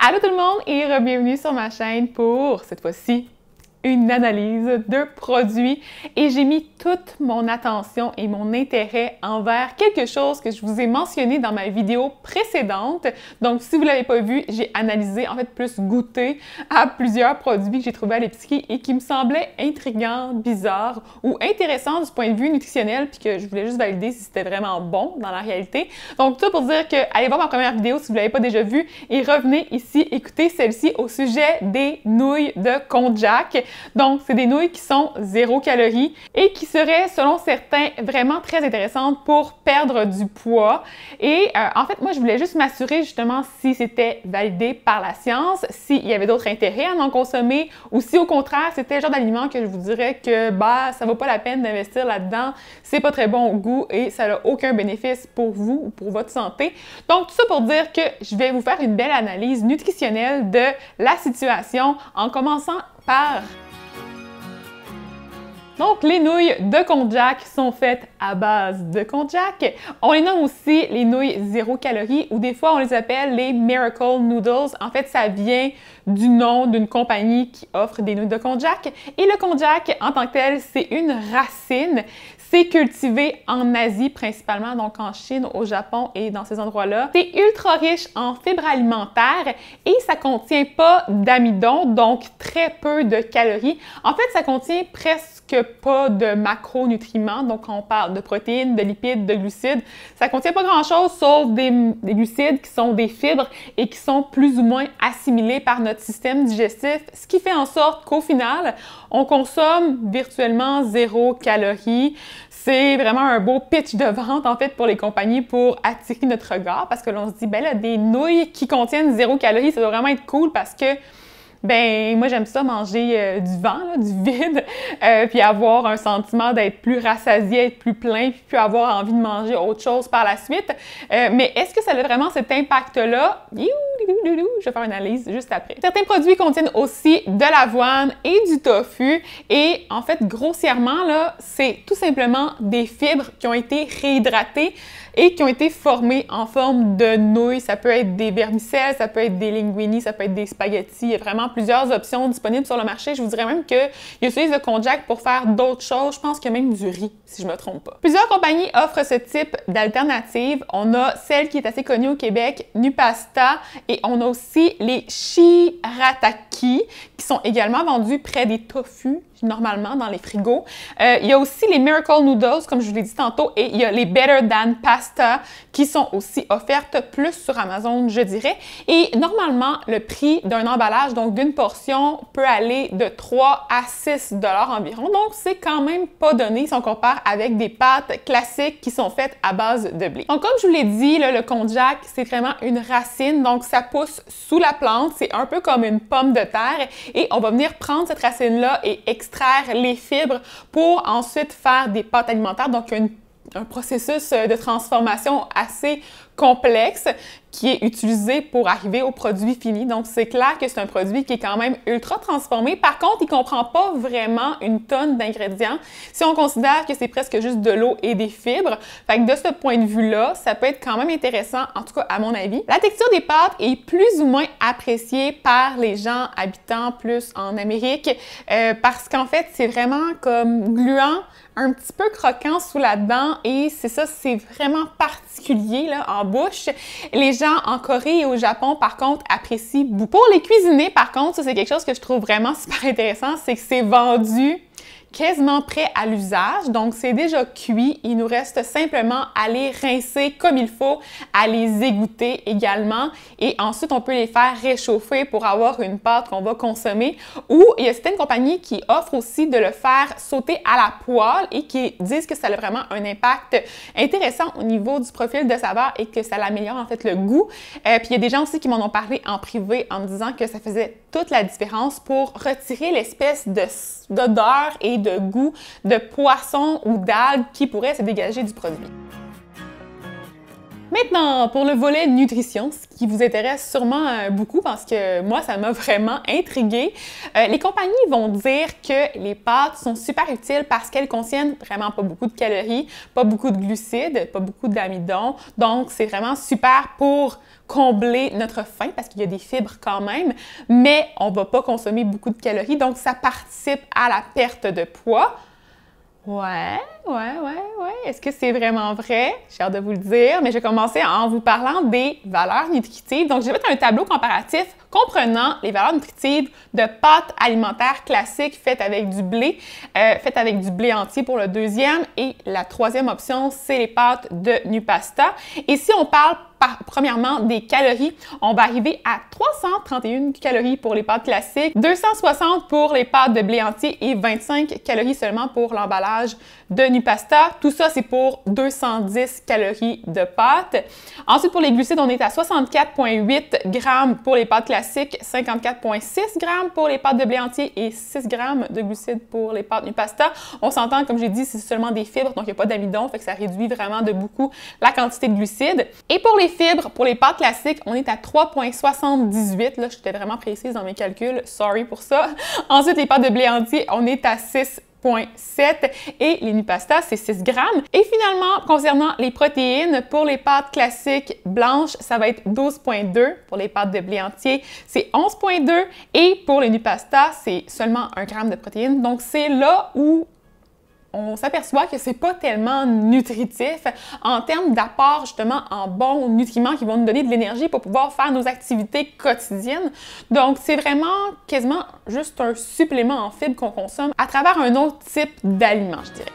Allô tout le monde et bienvenue sur ma chaîne pour, cette fois-ci, une analyse de produits et j'ai mis toute mon attention et mon intérêt envers quelque chose que je vous ai mentionné dans ma vidéo précédente. Donc, si vous ne l'avez pas vu, j'ai analysé, en fait, plus goûté à plusieurs produits que j'ai trouvés à l'épicerie et qui me semblaient intrigants, bizarres ou intéressants du point de vue nutritionnel puis que je voulais juste valider si c'était vraiment bon dans la réalité. Donc, tout pour dire que allez voir ma première vidéo si vous ne l'avez pas déjà vue et revenez ici écouter celle-ci au sujet des nouilles de konjac. Donc, c'est des nouilles qui sont 0 calories et qui seraient, selon certains, vraiment très intéressantes pour perdre du poids. Et en fait, moi, je voulais juste m'assurer justement si c'était validé par la science, s'il y avait d'autres intérêts à en consommer ou si au contraire, c'était le genre d'aliment que je vous dirais que ça vaut pas la peine d'investir là-dedans, c'est pas très bon au goût et ça n'a aucun bénéfice pour vous ou pour votre santé. Donc, tout ça pour dire que je vais vous faire une belle analyse nutritionnelle de la situation en commençant par... Donc, les nouilles de konjac sont faites à base de konjac. On les nomme aussi les nouilles 0 calories ou des fois on les appelle les Miracle Noodles. En fait, ça vient du nom d'une compagnie qui offre des nouilles de konjac. Et le konjac, en tant que tel, c'est une racine. C'est cultivé en Asie principalement, donc en Chine, au Japon et dans ces endroits-là. C'est ultra riche en fibres alimentaires et ça contient pas d'amidon, donc très peu de calories. En fait, ça contient presque pas de macronutriments, donc on parle de protéines, de lipides, de glucides. Ça contient pas grand-chose sauf des glucides qui sont des fibres et qui sont plus ou moins assimilés par notre système digestif, ce qui fait en sorte qu'au final, on consomme virtuellement 0 calories. C'est vraiment un beau pitch de vente, en fait, pour les compagnies pour attirer notre regard parce que l'on se dit, ben là, des nouilles qui contiennent 0 calories, ça doit vraiment être cool parce que ben moi j'aime ça manger du vent, là, du vide, puis avoir un sentiment d'être plus rassasié, être plus plein, puis avoir envie de manger autre chose par la suite. Mais est-ce que ça a vraiment cet impact-là? Je vais faire une analyse juste après. Certains produits contiennent aussi de l'avoine et du tofu et en fait, grossièrement, là, c'est tout simplement des fibres qui ont été réhydratées et qui ont été formées en forme de nouilles. Ça peut être des vermicelles, ça peut être des linguini, ça peut être des spaghettis. Il y a vraiment plusieurs options disponibles sur le marché. Je vous dirais même qu'ils utilisent le konjac pour faire d'autres choses. Je pense qu'il y a même du riz, si je me trompe pas. Plusieurs compagnies offrent ce type d'alternative. On a celle qui est assez connue au Québec, Nupasta, et on a aussi les shirataki, qui sont également vendus près des tofu, normalement dans les frigos. Il y a aussi les Miracle Noodles, comme je vous l'ai dit tantôt, et il y a les Better Than Pasta qui sont aussi offertes plus sur Amazon, je dirais. Et normalement, le prix d'un emballage, donc d'une portion, peut aller de 3 à 6 $ environ. Donc, c'est quand même pas donné si on compare avec des pâtes classiques qui sont faites à base de blé. Donc, comme je vous l'ai dit, là, le konjac, c'est vraiment une racine, donc ça pousse sous la plante. C'est un peu comme une pomme de terre et on va venir prendre cette racine-là et extraire les fibres pour ensuite faire des pâtes alimentaires. Donc, un processus de transformation assez complexe qui est utilisé pour arriver au produit fini. Donc, c'est clair que c'est un produit qui est quand même ultra transformé. Par contre, il ne comprend pas vraiment une tonne d'ingrédients si on considère que c'est presque juste de l'eau et des fibres. Fait que de ce point de vue-là, ça peut être quand même intéressant, en tout cas à mon avis. La texture des pâtes est plus ou moins appréciée par les gens habitant plus en Amérique parce qu'en fait, c'est vraiment comme gluant, un petit peu croquant sous la dent et c'est ça, c'est vraiment particulier là, en bouche. Les gens en Corée et au Japon, par contre, apprécient beaucoup. Pour les cuisiner, par contre, ça c'est quelque chose que je trouve vraiment super intéressant, c'est que c'est vendu quasiment prêt à l'usage, donc c'est déjà cuit. Il nous reste simplement à les rincer comme il faut, à les égoutter également et ensuite on peut les faire réchauffer pour avoir une pâte qu'on va consommer ou il y a certaines compagnies qui offrent aussi de le faire sauter à la poêle et qui disent que ça a vraiment un impact intéressant au niveau du profil de saveur et que ça l'améliore en fait le goût. Puis il y a des gens aussi qui m'en ont parlé en privé en me disant que ça faisait toute la différence pour retirer l'espèce d'odeur et de goût de poisson ou d'algues qui pourrait se dégager du produit. Maintenant, pour le volet nutrition, ce qui vous intéresse sûrement beaucoup parce que moi, ça m'a vraiment intriguée. Les compagnies vont dire que les pâtes sont super utiles parce qu'elles contiennent vraiment pas beaucoup de calories, pas beaucoup de glucides, pas beaucoup d'amidon. Donc, c'est vraiment super pour combler notre faim parce qu'il y a des fibres quand même, mais on va pas consommer beaucoup de calories. Donc, ça participe à la perte de poids. Ouais. Est-ce que c'est vraiment vrai? J'ai hâte de vous le dire, mais je vais commencer en vous parlant des valeurs nutritives. Donc, j'ai fait un tableau comparatif comprenant les valeurs nutritives de pâtes alimentaires classiques faites avec du blé entier pour le deuxième, et la troisième option, c'est les pâtes de Nupasta. Et si on parle premièrement des calories, on va arriver à 331 calories pour les pâtes classiques, 260 pour les pâtes de blé entier et 25 calories seulement pour l'emballage de Nupasta. Tout ça, c'est pour 210 calories de pâtes. Ensuite, pour les glucides, on est à 64,8 grammes pour les pâtes classiques, 54,6 grammes pour les pâtes de blé entier et 6 grammes de glucides pour les pâtes Nupasta. On s'entend, comme j'ai dit, c'est seulement des fibres, donc il n'y a pas d'amidon, fait que ça réduit vraiment de beaucoup la quantité de glucides. Et pour les fibres, pour les pâtes classiques, on est à 3,78. Là, j'étais vraiment précise dans mes calculs, sorry pour ça. Ensuite, les pâtes de blé entier, on est à 6,7 et les Nupasta, c'est 6 grammes. Et finalement, concernant les protéines, pour les pâtes classiques blanches, ça va être 12,2. Pour les pâtes de blé entier, c'est 11,2. Et pour les Nupasta, c'est seulement 1 gramme de protéines. Donc, c'est là où on s'aperçoit que c'est pas tellement nutritif en termes d'apport justement en bons nutriments qui vont nous donner de l'énergie pour pouvoir faire nos activités quotidiennes. Donc, c'est vraiment quasiment juste un supplément en fibres qu'on consomme à travers un autre type d'aliment, je dirais.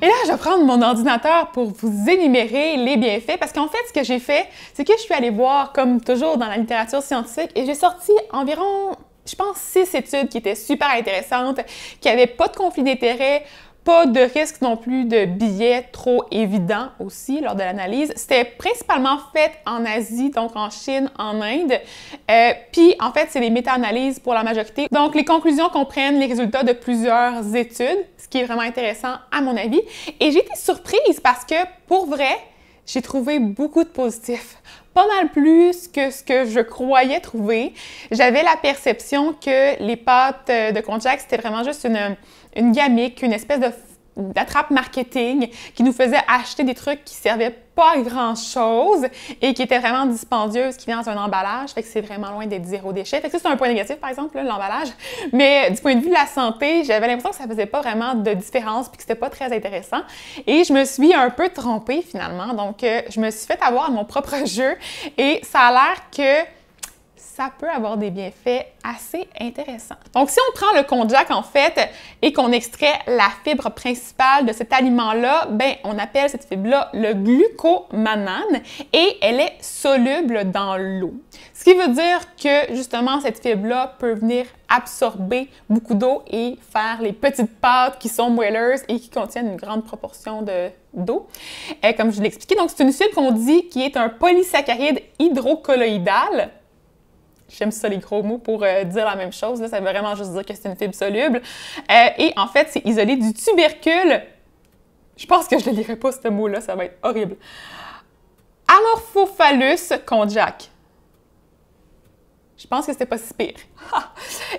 Et là, je vais prendre mon ordinateur pour vous énumérer les bienfaits parce qu'en fait, ce que j'ai fait, c'est que je suis allée voir, comme toujours dans la littérature scientifique, et j'ai sorti environ, je pense, 6 études qui étaient super intéressantes, qui n'avaient pas de conflit d'intérêt, pas de risque non plus de biais trop évidents aussi lors de l'analyse. C'était principalement fait en Asie, donc en Chine, en Inde. Puis, en fait, c'est des méta-analyses pour la majorité. Donc, les conclusions comprennent les résultats de plusieurs études, ce qui est vraiment intéressant à mon avis. Et j'ai été surprise parce que, pour vrai, j'ai trouvé beaucoup de positifs. Pas mal plus que ce que je croyais trouver. J'avais la perception que les pâtes de konjac, c'était vraiment juste une gimmick, une espèce d'attrape marketing qui nous faisait acheter des trucs qui servaient pas à grand-chose et qui étaient vraiment dispendieuses, qui viennent dans un emballage. Fait que c'est vraiment loin d'être zéro déchet. Fait que ça, c'est un point négatif, par exemple, l'emballage. Mais du point de vue de la santé, j'avais l'impression que ça faisait pas vraiment de différence puis que c'était pas très intéressant. Et je me suis un peu trompée, finalement. Donc, je me suis fait avoir à mon propre jeu et ça a l'air que ça peut avoir des bienfaits assez intéressants. Donc, si on prend le konjac, en fait, et qu'on extrait la fibre principale de cet aliment-là, ben, on appelle cette fibre-là le glucomannan et elle est soluble dans l'eau. Ce qui veut dire que, justement, cette fibre-là peut venir absorber beaucoup d'eau et faire les petites pâtes qui sont moelleuses et qui contiennent une grande proportion d'eau, comme je l'ai expliqué. Donc, c'est une fibre qu'on dit qui est un polysaccharide hydrocolloïdal. J'aime ça les gros mots pour dire la même chose. Là, ça veut vraiment juste dire que c'est une fibre soluble. Et en fait, c'est isolé du tubercule. Je pense que je ne lirai pas ce mot-là, ça va être horrible. Amorphophallus konjac. Je pense que c'était pas si pire.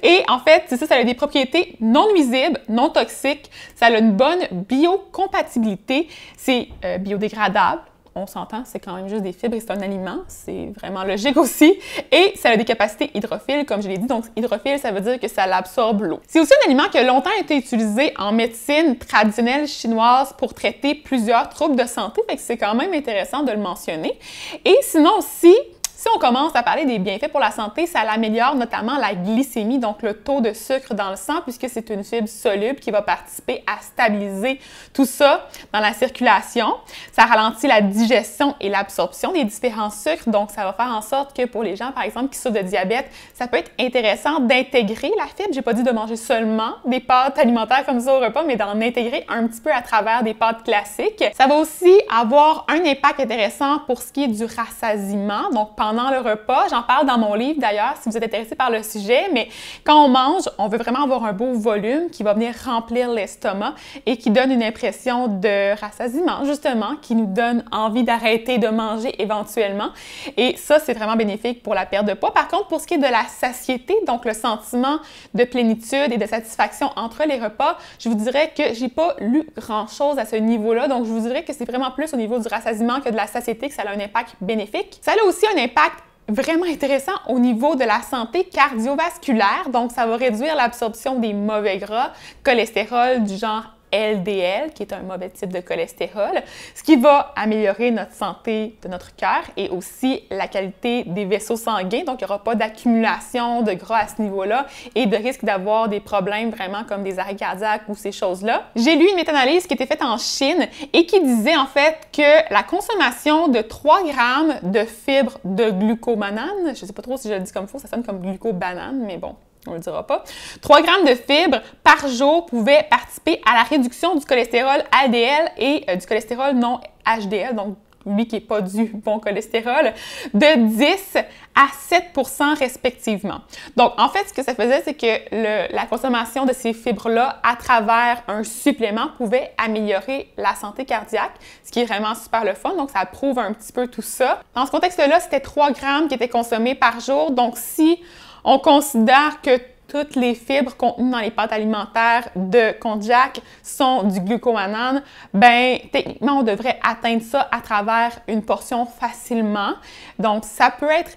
Et en fait, c'est ça, ça a des propriétés non nuisibles, non toxiques. Ça a une bonne biocompatibilité. C'est biodégradable. On s'entend, c'est quand même juste des fibres et c'est un aliment, c'est vraiment logique aussi. Et ça a des capacités hydrophiles, comme je l'ai dit. Donc, hydrophile, ça veut dire que ça l'absorbe l'eau. C'est aussi un aliment qui a longtemps été utilisé en médecine traditionnelle chinoise pour traiter plusieurs troubles de santé. Fait que c'est quand même intéressant de le mentionner. Et sinon aussi, si on commence à parler des bienfaits pour la santé, ça améliore notamment la glycémie, donc le taux de sucre dans le sang, puisque c'est une fibre soluble qui va participer à stabiliser tout ça dans la circulation. Ça ralentit la digestion et l'absorption des différents sucres, donc ça va faire en sorte que pour les gens, par exemple, qui souffrent de diabète, ça peut être intéressant d'intégrer la fibre. J'ai pas dit de manger seulement des pâtes alimentaires comme ça au repas, mais d'en intégrer un petit peu à travers des pâtes classiques. Ça va aussi avoir un impact intéressant pour ce qui est du rassasiement, donc pendant le repas. J'en parle dans mon livre d'ailleurs, si vous êtes intéressé par le sujet, mais quand on mange, on veut vraiment avoir un beau volume qui va venir remplir l'estomac et qui donne une impression de rassasiement, justement, qui nous donne envie d'arrêter de manger éventuellement. Et ça, c'est vraiment bénéfique pour la perte de poids. Par contre, pour ce qui est de la satiété, donc le sentiment de plénitude et de satisfaction entre les repas, je vous dirais que j'ai pas lu grand-chose à ce niveau-là. Donc, je vous dirais que c'est vraiment plus au niveau du rassasiement que de la satiété que ça a un impact bénéfique. Ça a aussi un impact vraiment intéressant au niveau de la santé cardiovasculaire. Donc, ça va réduire l'absorption des mauvais gras, cholestérol du genre LDL, qui est un mauvais type de cholestérol, ce qui va améliorer notre santé de notre cœur et aussi la qualité des vaisseaux sanguins. Donc, il n'y aura pas d'accumulation de gras à ce niveau-là et de risque d'avoir des problèmes vraiment comme des arrêts cardiaques ou ces choses-là. J'ai lu une méta-analyse qui était faite en Chine et qui disait en fait que la consommation de 3 grammes de fibres de glucobanane, je ne sais pas trop si je le dis comme faux, ça sonne comme glucobanane, mais bon, on ne le dira pas. 3 grammes de fibres par jour pouvaient participer à la réduction du cholestérol LDL et du cholestérol non HDL, donc lui qui n'est pas du bon cholestérol, de 10 à 7% respectivement. Donc, en fait, ce que ça faisait, c'est que la consommation de ces fibres-là à travers un supplément pouvait améliorer la santé cardiaque, ce qui est vraiment super le fun. Donc, ça prouve un petit peu tout ça. Dans ce contexte-là, c'était 3 grammes qui étaient consommés par jour. Donc, si on considère que toutes les fibres contenues dans les pâtes alimentaires de konjac sont du glucomanane, ben techniquement, on devrait atteindre ça à travers une portion facilement. Donc, ça peut être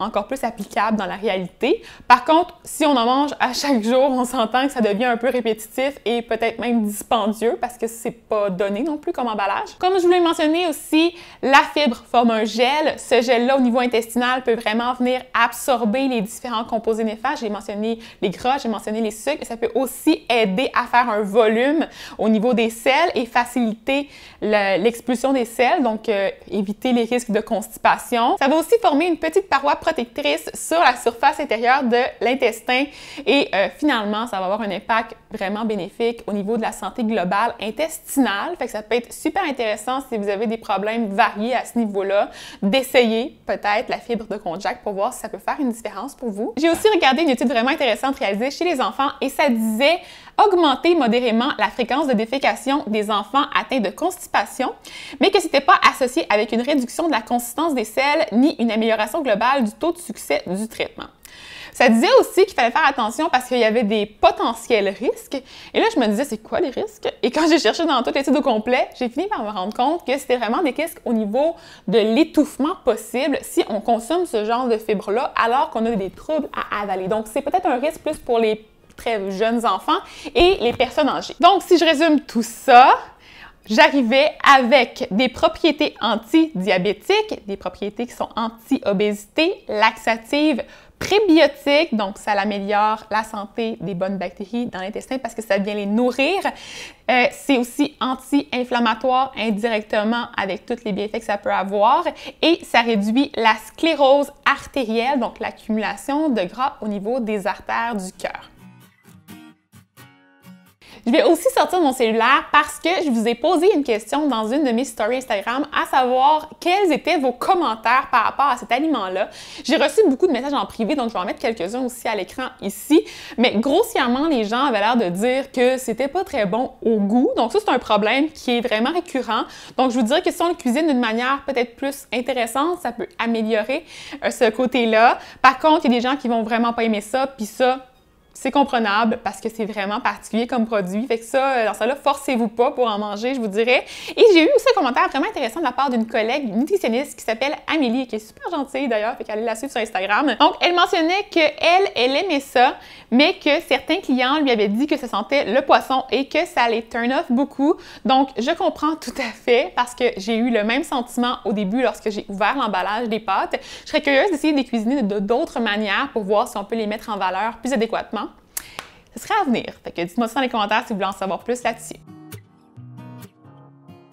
encore plus applicable dans la réalité. Par contre, si on en mange à chaque jour, on s'entend que ça devient un peu répétitif et peut-être même dispendieux parce que c'est pas donné non plus comme emballage. Comme je vous l'ai mentionné aussi, la fibre forme un gel. Ce gel-là, au niveau intestinal, peut vraiment venir absorber les différents composés néfastes. J'ai mentionné les gras, j'ai mentionné les sucres. Ça peut aussi aider à faire un volume au niveau des selles et faciliter l'expulsion des selles, donc éviter les risques de constipation. Ça va aussi former une petite paroi protectrice sur la surface intérieure de l'intestin et finalement, ça va avoir un impact vraiment bénéfique au niveau de la santé globale intestinale. Fait que ça peut être super intéressant si vous avez des problèmes variés à ce niveau-là, d'essayer peut-être la fibre de konjac pour voir si ça peut faire une différence pour vous. J'ai aussi regardé une étude vraiment intéressante réalisée chez les enfants et ça disait augmenter modérément la fréquence de défécation des enfants atteints de constipation, mais que ce n'était pas associé avec une réduction de la consistance des selles ni une amélioration globale du taux de succès du traitement. Ça disait aussi qu'il fallait faire attention parce qu'il y avait des potentiels risques. Et là, je me disais, c'est quoi les risques? Et quand j'ai cherché dans toute l'étude au complet, j'ai fini par me rendre compte que c'était vraiment des risques au niveau de l'étouffement possible si on consomme ce genre de fibres-là alors qu'on a des troubles à avaler. Donc, c'est peut-être un risque plus pour les très jeunes enfants et les personnes âgées. Donc, si je résume tout ça, j'arrivais avec des propriétés anti-diabétiques, des propriétés qui sont anti-obésité, laxatives, prébiotiques, donc ça améliore la santé des bonnes bactéries dans l'intestin parce que ça vient les nourrir. C'est aussi anti-inflammatoire indirectement avec tous les bienfaits que ça peut avoir et ça réduit la sclérose artérielle, donc l'accumulation de gras au niveau des artères du cœur. Je vais aussi sortir mon cellulaire parce que je vous ai posé une question dans une de mes stories Instagram, à savoir quels étaient vos commentaires par rapport à cet aliment-là. J'ai reçu beaucoup de messages en privé, donc je vais en mettre quelques-uns aussi à l'écran ici. Mais grossièrement, les gens avaient l'air de dire que c'était pas très bon au goût. Donc ça, c'est un problème qui est vraiment récurrent. Donc je vous dirais que si on le cuisine d'une manière peut-être plus intéressante, ça peut améliorer ce côté-là. Par contre, il y a des gens qui vont vraiment pas aimer ça, puis ça, c'est comprenable parce que c'est vraiment particulier comme produit. Fait que ça, dans ça là, forcez-vous pas pour en manger, je vous dirais. Et j'ai eu aussi un commentaire vraiment intéressant de la part d'une collègue nutritionniste qui s'appelle Amélie, qui est super gentille d'ailleurs, fait qu'allez la suivre sur Instagram. Donc, elle mentionnait qu'elle aimait ça, mais que certains clients lui avaient dit que ça sentait le poisson et que ça les turn off beaucoup. Donc, je comprends tout à fait parce que j'ai eu le même sentiment au début lorsque j'ai ouvert l'emballage des pâtes. Je serais curieuse d'essayer de les cuisiner de d'autres manières pour voir si on peut les mettre en valeur plus adéquatement. Ce serait à venir. Fait que dites-moi ça dans les commentaires si vous voulez en savoir plus là-dessus.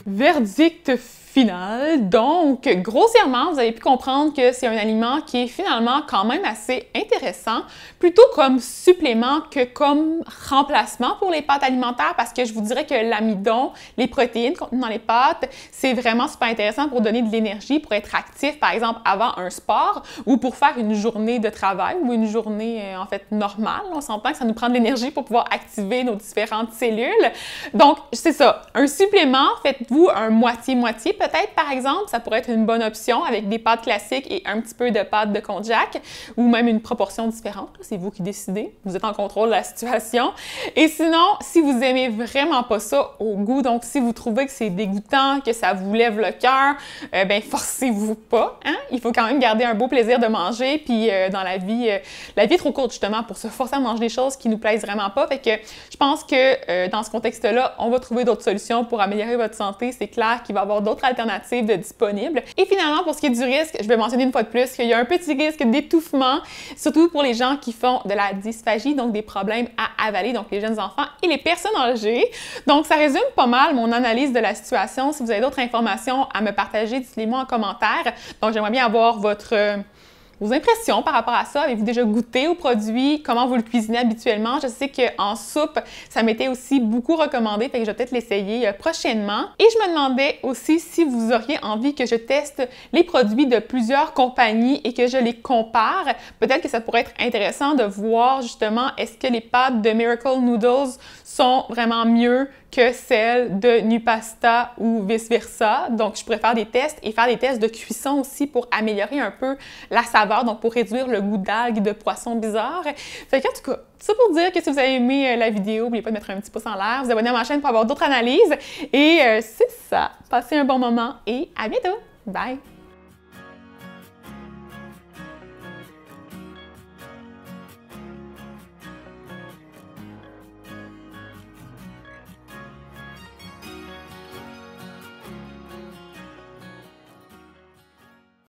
Verdict final. Donc, grossièrement, vous avez pu comprendre que c'est un aliment qui est finalement quand même assez intéressant, plutôt comme supplément que comme remplacement pour les pâtes alimentaires, parce que je vous dirais que l'amidon, les protéines contenues dans les pâtes, c'est vraiment super intéressant pour donner de l'énergie, pour être actif, par exemple, avant un sport ou pour faire une journée de travail ou une journée, en fait, normale. On s'entend que ça nous prend de l'énergie pour pouvoir activer nos différentes cellules. Donc, c'est ça. Un supplément, faites-vous un moitié-moitié. Peut-être, par exemple, ça pourrait être une bonne option avec des pâtes classiques et un petit peu de pâtes de konjac ou même une proportion différente. C'est vous qui décidez. Vous êtes en contrôle de la situation. Et sinon, si vous aimez vraiment pas ça au goût, donc si vous trouvez que c'est dégoûtant, que ça vous lève le cœur, ben forcez-vous pas. Hein? Il faut quand même garder un beau plaisir de manger. Puis dans la vie est trop courte justement pour se forcer à manger des choses qui nous plaisent vraiment pas. Fait que je pense que dans ce contexte-là, on va trouver d'autres solutions pour améliorer votre santé. C'est clair qu'il va y avoir d'autres alternatives de disponibles. Et finalement, pour ce qui est du risque, je vais mentionner une fois de plus qu'il y a un petit risque d'étouffement, surtout pour les gens qui font de la dysphagie, donc des problèmes à avaler, donc les jeunes enfants et les personnes âgées. Donc, ça résume pas mal mon analyse de la situation. Si vous avez d'autres informations à me partager, dites-les-moi en commentaire. Donc, j'aimerais bien avoir vos impressions par rapport à ça. Avez-vous déjà goûté au produit? Comment vous le cuisinez habituellement? Je sais qu'en soupe, ça m'était aussi beaucoup recommandé, fait que je vais peut-être l'essayer prochainement. Et je me demandais aussi si vous auriez envie que je teste les produits de plusieurs compagnies et que je les compare. Peut-être que ça pourrait être intéressant de voir justement est-ce que les pâtes de Miracle Noodles sont vraiment mieux que celles de Nupasta ou vice-versa. Donc, je pourrais faire des tests et faire des tests de cuisson aussi pour améliorer un peu la saveur, donc pour réduire le goût d'algues, de poissons bizarres. Fait qu'en tout cas, ça pour dire que si vous avez aimé la vidéo, n'oubliez pas de mettre un petit pouce en l'air, vous abonner à ma chaîne pour avoir d'autres analyses. Et c'est ça. Passez un bon moment et à bientôt! Bye!